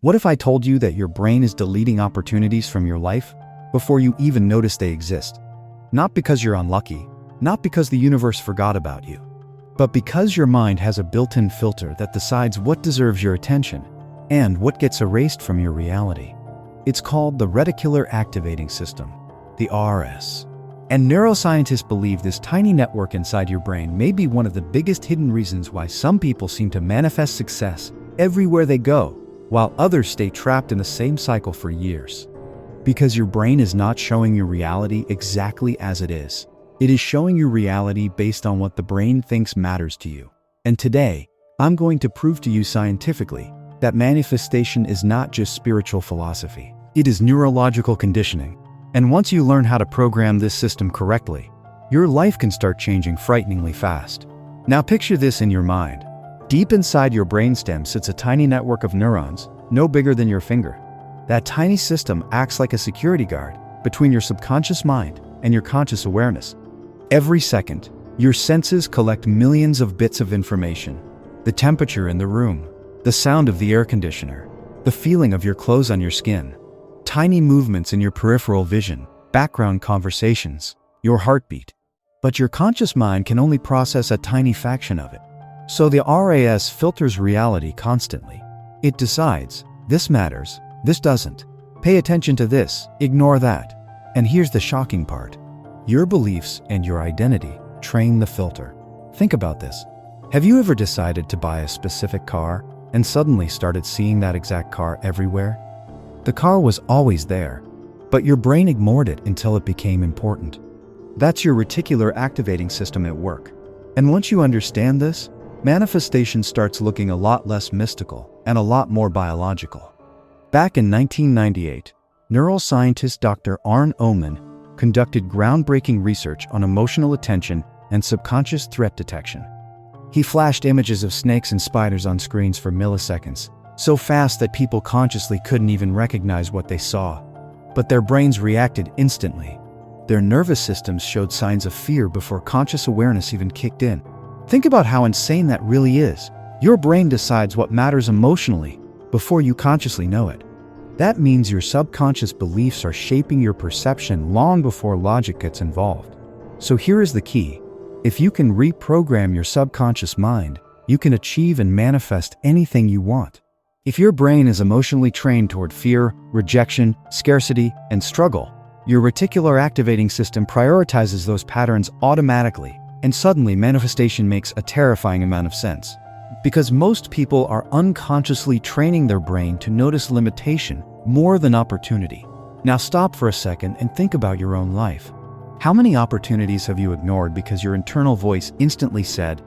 What if I told you that your brain is deleting opportunities from your life before you even notice they exist? Not because you're unlucky, not because the universe forgot about you, but because your mind has a built-in filter that decides what deserves your attention and what gets erased from your reality. It's called the Reticular Activating System, the RAS. And neuroscientists believe this tiny network inside your brain may be one of the biggest hidden reasons why some people seem to manifest success everywhere they go, while others stay trapped in the same cycle for years. Because your brain is not showing your reality exactly as it is. It is showing you reality based on what the brain thinks matters to you. And today, I'm going to prove to you scientifically that manifestation is not just spiritual philosophy. It is neurological conditioning. And once you learn how to program this system correctly, your life can start changing frighteningly fast. Now picture this in your mind. Deep inside your brainstem sits a tiny network of neurons, no bigger than your finger. That tiny system acts like a security guard between your subconscious mind and your conscious awareness. Every second, your senses collect millions of bits of information. The temperature in the room, the sound of the air conditioner, the feeling of your clothes on your skin, tiny movements in your peripheral vision, background conversations, your heartbeat. But your conscious mind can only process a tiny fraction of it. So the RAS filters reality constantly. It decides, this matters, this doesn't. Pay attention to this, ignore that. And here's the shocking part. Your beliefs and your identity train the filter. Think about this. Have you ever decided to buy a specific car and suddenly started seeing that exact car everywhere? The car was always there, but your brain ignored it until it became important. That's your reticular activating system at work. And once you understand this, manifestation starts looking a lot less mystical and a lot more biological. Back in 1998, neuroscientist Dr. Arne Oman conducted groundbreaking research on emotional attention and subconscious threat detection. He flashed images of snakes and spiders on screens for milliseconds, so fast that people consciously couldn't even recognize what they saw. But their brains reacted instantly. Their nervous systems showed signs of fear before conscious awareness even kicked in. Think about how insane that really is. Your brain decides what matters emotionally before you consciously know it. That means your subconscious beliefs are shaping your perception long before logic gets involved. So here is the key. If you can reprogram your subconscious mind, you can achieve and manifest anything you want. If your brain is emotionally trained toward fear, rejection, scarcity, and struggle, your reticular activating system prioritizes those patterns automatically, and suddenly manifestation makes a terrifying amount of sense. Because most people are unconsciously training their brain to notice limitation more than opportunity. Now stop for a second and think about your own life. How many opportunities have you ignored because your internal voice instantly said,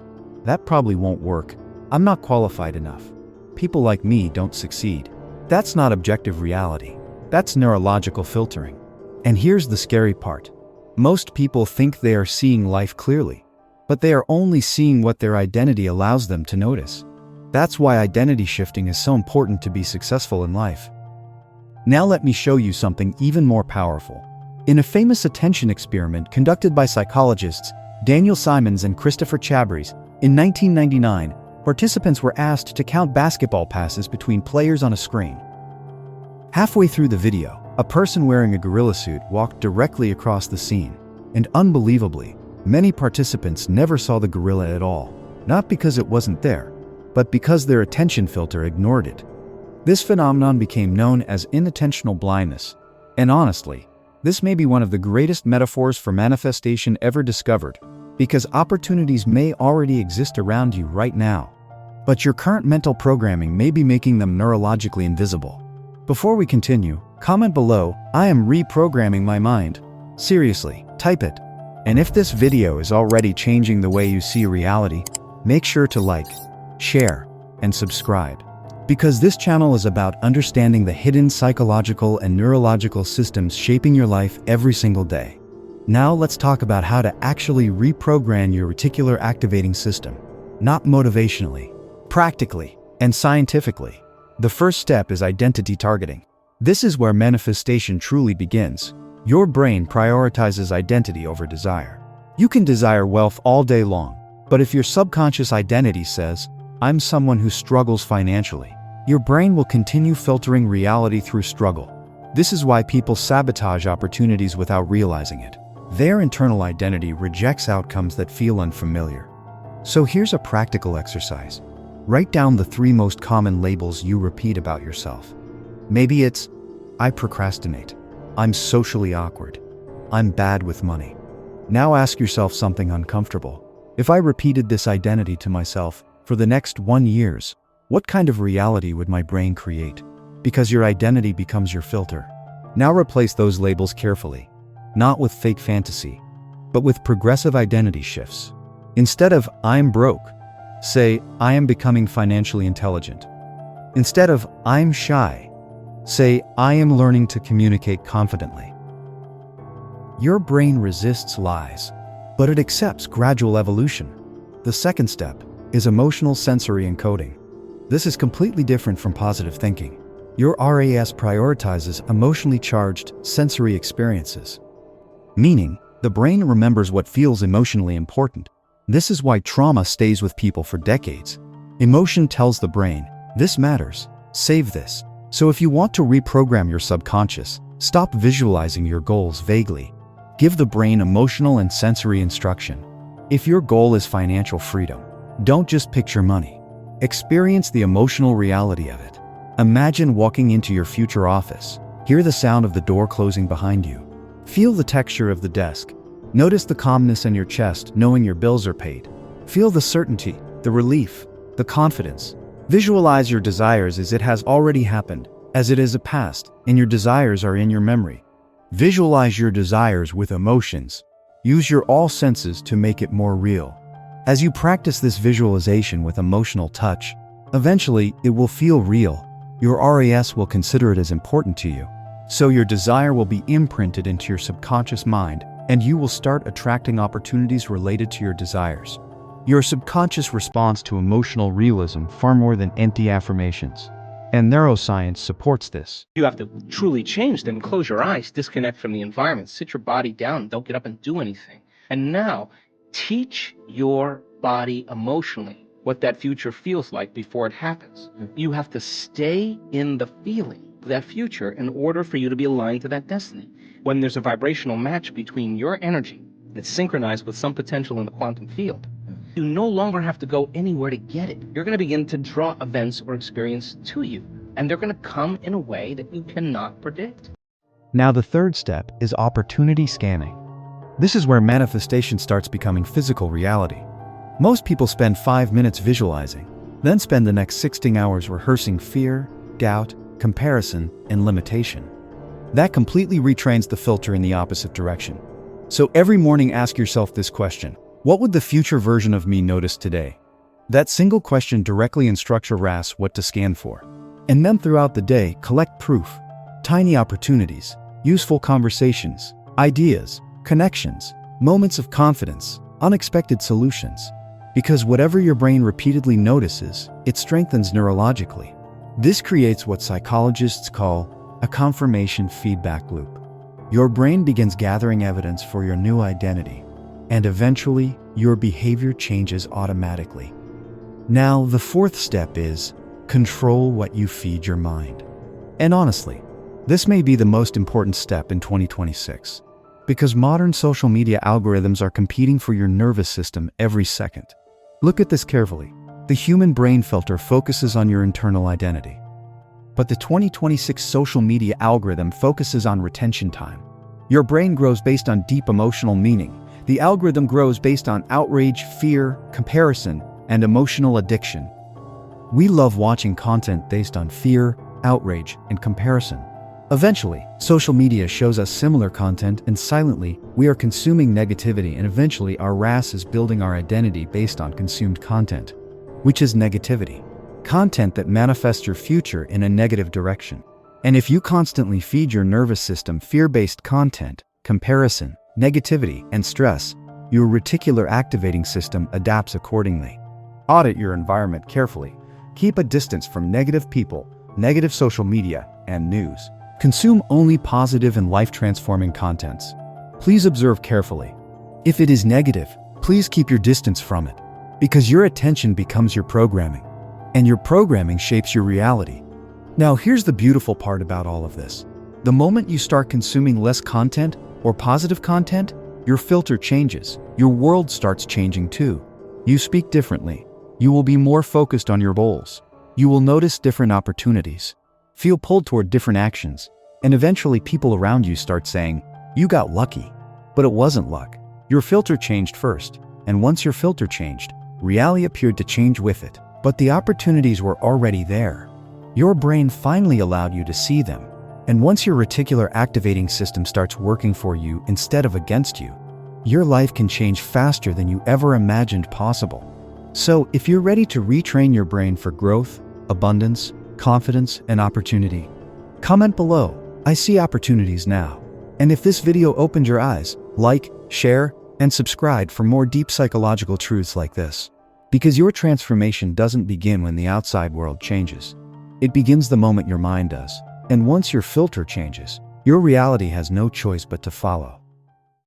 "That probably won't work. I'm not qualified enough. People like me don't succeed." That's not objective reality. That's neurological filtering. And here's the scary part. Most people think they are seeing life clearly, but they are only seeing what their identity allows them to notice. That's why identity shifting is so important to be successful in life. Now let me show you something even more powerful. In a famous attention experiment conducted by psychologists Daniel Simons and Christopher Chabris in 1999, participants were asked to count basketball passes between players on a screen. Halfway through the video, a person wearing a gorilla suit walked directly across the scene, and unbelievably, many participants never saw the gorilla at all, not because it wasn't there, but because their attention filter ignored it. This phenomenon became known as inattentional blindness, and honestly, this may be one of the greatest metaphors for manifestation ever discovered, because opportunities may already exist around you right now, but your current mental programming may be making them neurologically invisible. Before we continue, comment below, "I am reprogramming my mind." Seriously, type it. And if this video is already changing the way you see reality, make sure to like, share, and subscribe. Because this channel is about understanding the hidden psychological and neurological systems shaping your life every single day. Now let's talk about how to actually reprogram your reticular activating system. Not motivationally, practically, and scientifically. The first step is identity targeting. This is where manifestation truly begins. Your brain prioritizes identity over desire. You can desire wealth all day long, but if your subconscious identity says, "I'm someone who struggles financially," your brain will continue filtering reality through struggle. This is why people sabotage opportunities without realizing it. Their internal identity rejects outcomes that feel unfamiliar. So here's a practical exercise. Write down the 3 most common labels you repeat about yourself. Maybe it's, I procrastinate. I'm socially awkward. I'm bad with money. Now ask yourself something uncomfortable. If I repeated this identity to myself for the next 1 year, what kind of reality would my brain create? Because your identity becomes your filter. Now replace those labels carefully, not with fake fantasy, but with progressive identity shifts. Instead of I'm broke, say I am becoming financially intelligent. Instead of I'm shy, say I am learning to communicate confidently. Your brain resists lies, but it accepts gradual evolution. The second step is emotional sensory encoding. This is completely different from positive thinking. Your RAS prioritizes emotionally charged sensory experiences, meaning the brain remembers what feels emotionally important. This is why trauma stays with people for decades. Emotion tells the brain, this matters, save this. So if you want to reprogram your subconscious, stop visualizing your goals vaguely. Give the brain emotional and sensory instruction. If your goal is financial freedom, don't just picture money. Experience the emotional reality of it. Imagine walking into your future office. Hear the sound of the door closing behind you. Feel the texture of the desk. Notice the calmness in your chest, knowing your bills are paid. Feel the certainty, the relief, the confidence. Visualize your desires as it has already happened, as it is a past, and your desires are in your memory. Visualize your desires with emotions. Use your all senses to make it more real. As you practice this visualization with emotional touch, eventually it will feel real. Your RAS will consider it as important to you. So your desire will be imprinted into your subconscious mind, and you will start attracting opportunities related to your desires. Your subconscious responds to emotional realism far more than empty affirmations. And neuroscience supports this. You have to truly change, then close your eyes, disconnect from the environment, sit your body down, don't get up and do anything. And now, teach your body emotionally what that future feels like before it happens. You have to stay in the feeling of that future in order for you to be aligned to that destiny. When there's a vibrational match between your energy that's synchronized with some potential in the quantum field, you no longer have to go anywhere to get it. You're going to begin to draw events or experience to you, and they're going to come in a way that you cannot predict. Now the third step is opportunity scanning. This is where manifestation starts becoming physical reality. Most people spend 5 minutes visualizing, then spend the next 16 hours rehearsing fear, doubt, comparison, and limitation. That completely retrains the filter in the opposite direction. So every morning ask yourself this question: what would the future version of me notice today? That single question directly instructs your RAS what to scan for. And then throughout the day, collect proof, tiny opportunities, useful conversations, ideas, connections, moments of confidence, unexpected solutions. Because whatever your brain repeatedly notices, it strengthens neurologically. This creates what psychologists call a confirmation feedback loop. Your brain begins gathering evidence for your new identity, and eventually, your behavior changes automatically. Now, the fourth step is control what you feed your mind. And honestly, this may be the most important step in 2026, because modern social media algorithms are competing for your nervous system every second. Look at this carefully. The human brain filter focuses on your internal identity, but the 2026 social media algorithm focuses on retention time. Your brain grows based on deep emotional meaning. The algorithm grows based on outrage, fear, comparison, and emotional addiction. We love watching content based on fear, outrage, and comparison. Eventually, social media shows us similar content, and silently, we are consuming negativity, and eventually our RAS is building our identity based on consumed content, which is negativity. Content that manifests your future in a negative direction. And if you constantly feed your nervous system fear-based content, comparison, negativity, and stress, your reticular activating system adapts accordingly. Audit your environment carefully. Keep a distance from negative people, negative social media, and news. Consume only positive and life-transforming contents. Please observe carefully. If it is negative, please keep your distance from it, because your attention becomes your programming. And your programming shapes your reality. Now, here's the beautiful part about all of this. The moment you start consuming less content or positive content, your filter changes. Your world starts changing too. You speak differently. You will be more focused on your goals. You will notice different opportunities, feel pulled toward different actions, and eventually people around you start saying, "You got lucky." But it wasn't luck. Your filter changed first, and once your filter changed, reality appeared to change with it. But the opportunities were already there. Your brain finally allowed you to see them. And once your reticular activating system starts working for you instead of against you, your life can change faster than you ever imagined possible. So, if you're ready to retrain your brain for growth, abundance, confidence, and opportunity, comment below. I see opportunities now. And if this video opened your eyes, like, share, and subscribe for more deep psychological truths like this. Because your transformation doesn't begin when the outside world changes. It begins the moment your mind does. And once your filter changes, your reality has no choice but to follow.